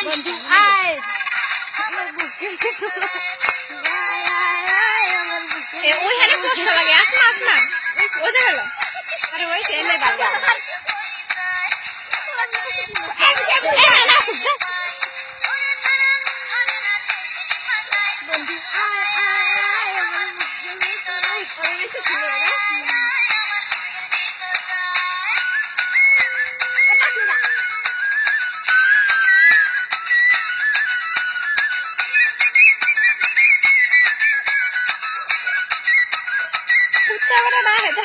বন্ধু আয় ওইখানে কষ্ট লাগে আসনা ওই যে গেল আরে ওই এনে বাবা বন্ধু আয় আয় আমার মুখে তোরাই করে এসে ছিল রে কুত্তা না হেটা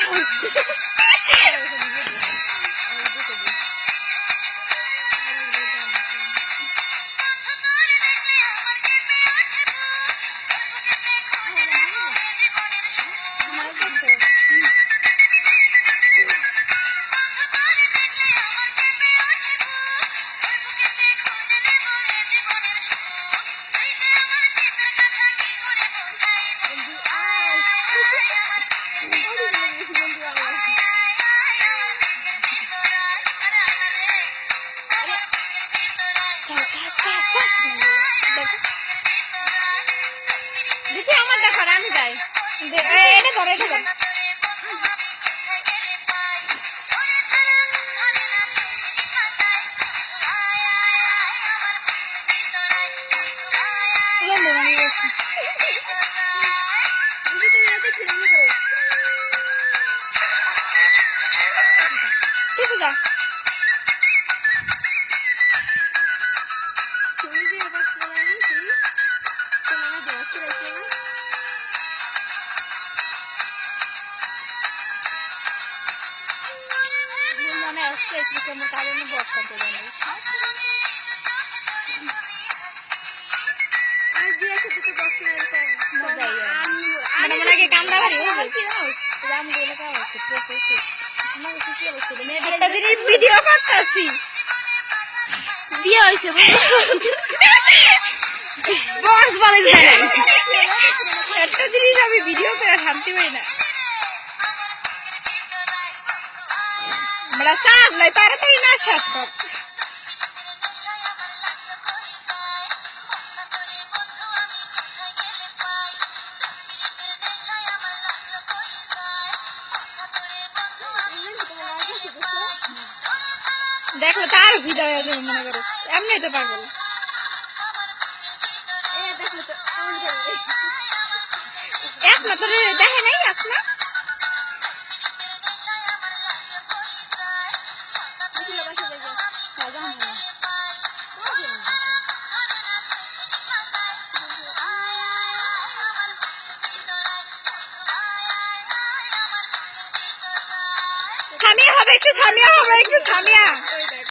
দেখি আমার দেখো আমি যাই এটা ধরে এটা ধরে কিছু যা como cada uno busca todo eso. Ay, día que tú vas a ir con no de ella. Mana que canda bari ho gachi na. Ram gole ka hoche professor. Mana que কি অবস্থা নে একটা দিন video করতেছি। বিয়ে হইছে বস বলে জানে। একটা দিন আমি ভিডিও করে শান্তি পাই না। আমরা সাজ লাই তাড়াতাড়ি না শেষ কর দেখো তার ভিডিও আছে মনে করো এমনি তো পাগল আসনা তোর দেখে নাই আসনা সামিয়া হবে একটু সামিয়া